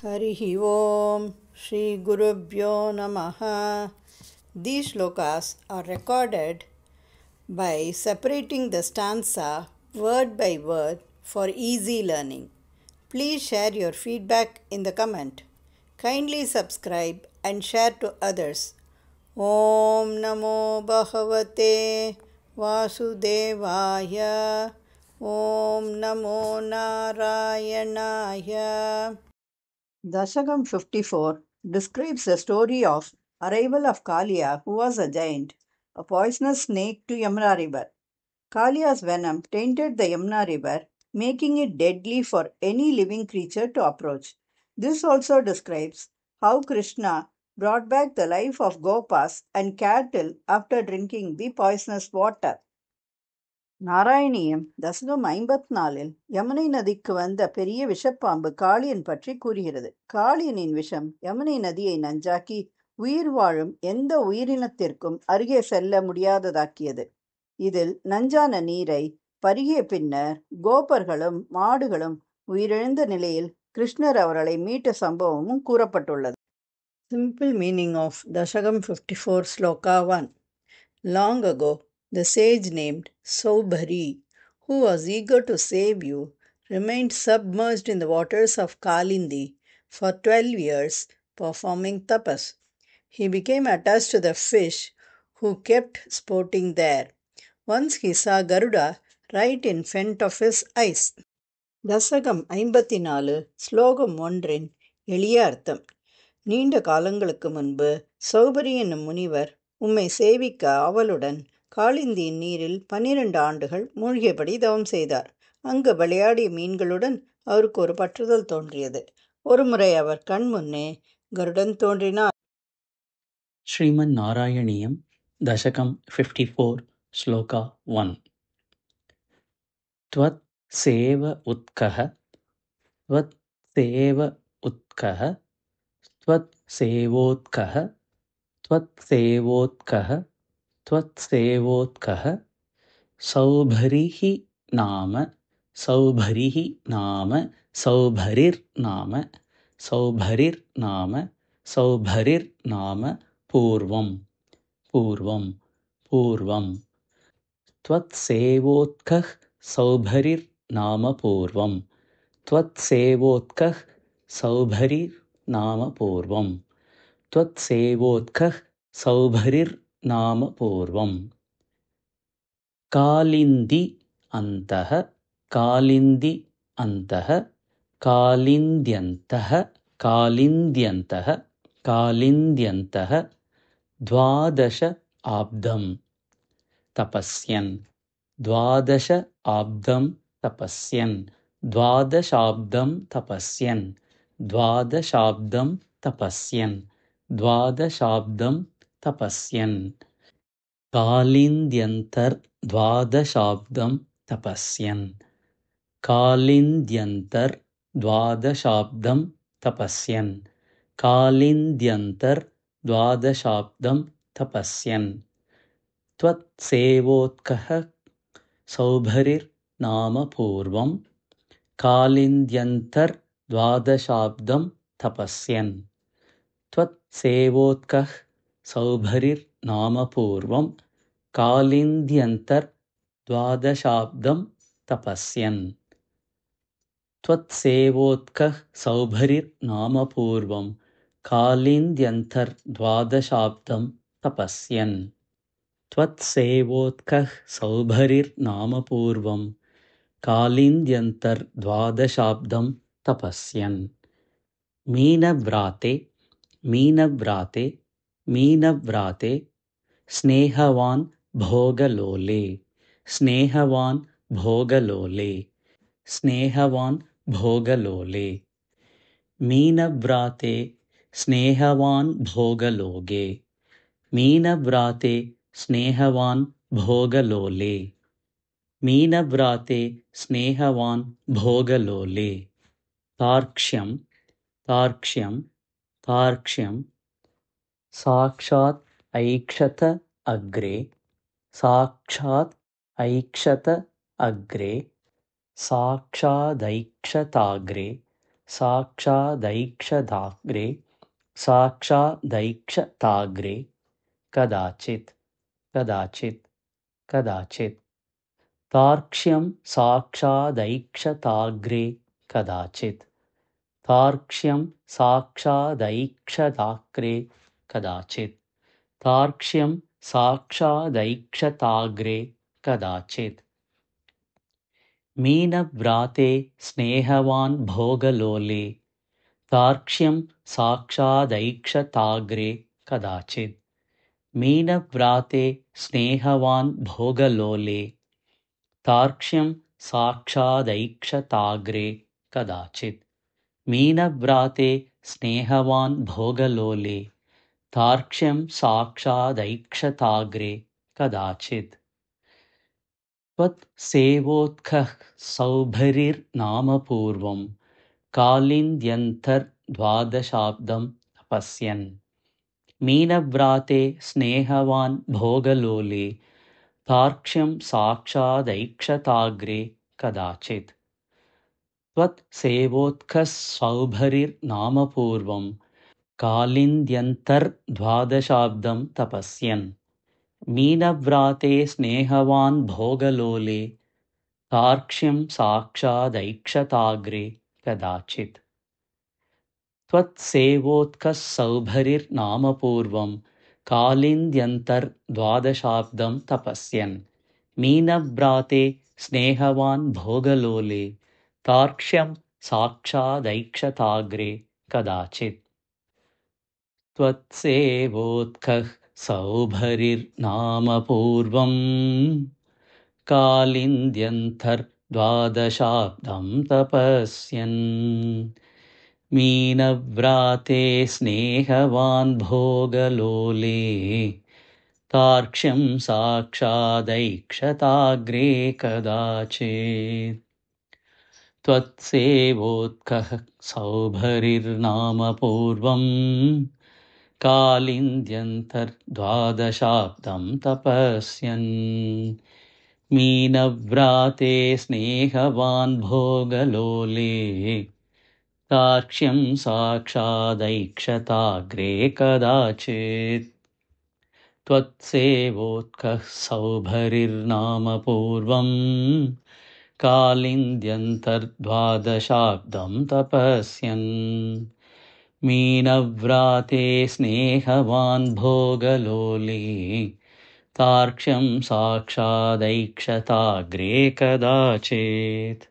Harihi Om Shri Gurubhyo Namaha. These shlokas are recorded by separating the stanza word by word for easy learning. Please share your feedback in the comment. Kindly subscribe and share to others. Om Namo Bhagavate Vasudevaya. Om Namo Narayanaya. Dashakam 54 describes the story of arrival of Kaliya, who was a giant, a poisonous snake, to Yamuna River. Kaliya's venom tainted the Yamuna River, making it deadly for any living creature to approach. This also describes how Krishna brought back the life of Gopas and cattle after drinking the poisonous water. Narayaneeyam தசகம் 54 யமுனை நதிக்கு வந்த பெரிய விஷப்பாம்பு காளியன் பற்றி கூறுகிறது. காளியனின் விஷம் யமுனை நதியை நஞ்சாக்கி உயிர் வாழும் எந்த உயிரினத்திற்கும் அருகே செல்ல முடியாததாக்கியது. இதில் நஞ்சான நீரை பருகிய பின்னர் கோபர்களும் மாடுகளும் உயிரிழந்த நிலையில் கிருஷ்ணர் அவர்களை மீட்ட சம்பவமும் கூறப்பட்டுள்ளது. Simple meaning of Dashakam 54 Sloka 1. Long ago, the sage named Saubhari, who was eager to save you, remained submerged in the waters of Kalindi for 12 years, performing tapas. He became attached to the fish who kept sporting there. Once he saw Garuda right in front of his eyes. தசகம் 54 ஸ்லோகம் 1 எளிய அர்த்தம். நீண்ட காலங்களுக்கு முன்பு சௌபரி என்னும் முனிவர் உம்மை சேவிக்க ஆவலுடன் காளிந்தியின் நீரில் 12 ஆண்டுகள் மூழ்கியபடி தவம் செய்தார். அங்கு விளையாடிய மீன்களுடன் அவருக்கு ஒரு பற்றுதல் தோன்றியது. ஒருமுறை அவர் கண் முன்னே கருடன் தோன்றினார். ஸ்ரீமன் நாராயணியம் தசகம் 54 ஸ்லோகா 1. த்வத் சேவ உத்கஹ த்வத் சேவ உத்கஹ த்வத் சேவோத்கஹ த்வத் சேவோத்கஹ த்வத் சேவோத்கஹ சௌபரிஹி நாம சௌபரிஹி நாம சௌபரிர் நாம சௌபரிர் நாம சௌபரிர் நாம பூர்வம் பூர்வம் பூர்வம் த்வத் சேவோத்கஹ சௌபரிர் நாம பூர்வம் த்வத் சேவோத்கஹ சௌபரிர் நாம பூர்வம் த்வத் சேவோத்கஹ சௌபரிர் நாம பூர்வம். காலிந்தி அந்தஹ காலிந்தி அந்தஹ காலிந்த்யந்தஹ காலிந்த்யந்தஹ காலிந்த்யந்தஹ த்வாதச ஆப்தம் தபஸ்யன் த்வாதச ஆப்தம் தபஸ்யன் த்வாதசாப்தம் தபஸ்யன் த்வாதசாப்தம் தபஸ்யன் த்வாதசாப்தம் தபஸ்யன். காலிந்த்யந்தர் த்வாதசாப்தம் தபஸ்யன் காலிந்த்யந்தர் த்வாதசாப்தம் தபஸ்யன் காலிந்த்யந்தர் த்வாதசாப்தம் தபஸ்யன். த்வத் சேவோத்கஹ சௌபரிர் நாம பூர்வம் காலிந்த்யந்தர் த்வாதசாப்தம் தபஸ்யன் த்வத் சேவோத்கஹ சௌபரிர் நாம பூர்வம் காலிந்த்யந்தர் த்வாதசாப்தம் தபஸ்யன் த்வத் சேவோத்கஹ சௌபரிர் நாம பூர்வம் காலிந்த்யந்தர் த்வாதசாப்தம் தபஸ்யன் த்வத் சேவோத்கஹ சௌபரிர் நாம பூர்வம் காலிந்த்யந்தர் த்வாதசாப்தம் தபஸ்யன். மீனவ்ராதே மீனவ்ராதே மீனவ்ராதே ஸ்நேகவான் போகலோலே ஸ்நேகவான் போகலோலே ஸ்நேகவான் போகலோலே மீனவ்ராதே ஸ்நேகவான் போகலோகே மீனவ்ராதே ஸ்நேகவான் போகலோலே மீனவ்ராதே ஸ்நேகவான் போகலோலே. தார்க்ஷ்யம் தார்க்ஷ்யம் தார்க்ஷ்யம் சாக்ஷாத் ஐக்ஷத அக்ரே சாக்ஷாத் ஐக்ஷத அக்ரே சாக்ஷாதைக்ஷதாக்ரே साक्षादैक्षताग्रे साक्षादैक्षताग्रे कदाचित् कदाचित् कदाचित् तार्क्ष्यं साक्षादैक्षताग्रे कदाचित् तार्क्ष्यं साक्षादैक्षताग्रे कदाचित् तार्क्ष्यं साक्षादैक्षताग्रे कदाचित् मीनव्राते स्नेहवान् भोगलोले तार्क्ष्यं साक्षादैक्षताग्रे कदाचित् मीनव्राते स्नेहवान् भोगलोले तार्क्ष्यं साक्षादैक्षताग्रे कदाचित् मीनव्राते स्नेहवान् भोगलोले तार्क्ष्यं साक्षादैक्षताग्रे कदाचित् त्वत्सेवोत्कः सौभरिर्नामपूर्वं कालिन्द्यन्तर्द्वादशाब्दं तपस्यन् मीनव्राते स्नेहवान् भोगलोले तार्क्ष्यं साक्षादैक्षताग्रे कदाचित् त्वत्सेवोत्कः सौभरिर्नामपूर्वं कालिन्द्यन्तर्द्वादशाब्दं तपस्यन् मीनव्राते स्नेहवान् भोगलोले तार्क्ष्यं साक्षादैक्षताग्रे कदाचित् त्वत्सेवोत्कः सौभरिर्नामपूर्वं कालिन्द्यन्तर्द्वादशाब्दं तपस्यन् मीनव्राते स्नेहवान् भोगलोले तार्क्ष्यं साक्षादैक्षताग्रे कदाचित् त्वत्सेवोत्कः सौभरिर्नामपूर्वं कालिन्द्यन्तर्द्वादशाब्दं तपस्यन् मीनव्राते स्नेहवान् भोगलोले तार्क्ष्यं साक्षादैक्षताग्रे कदाचित् त्वत्सेवोत्कः सौभरिर्नामपूर्वं कालिन्द्यन्तर्द्वादशाब्दं तपस्यन् मीनव्राते स्नेहवान् भोगलोले तार्क्ष्यं साक्षादैक्षताग्रे कदाचित् त्वत्सेवोत्कः सौभरिर्नामपूर्वं कालिन्द्यन्तर्द्वादशाब्दं तपस्यन् मीनव्राते स्नेहवान् भोगलोले तार्क्ष्यं साक्षादैक्षताग्रे कदाचित्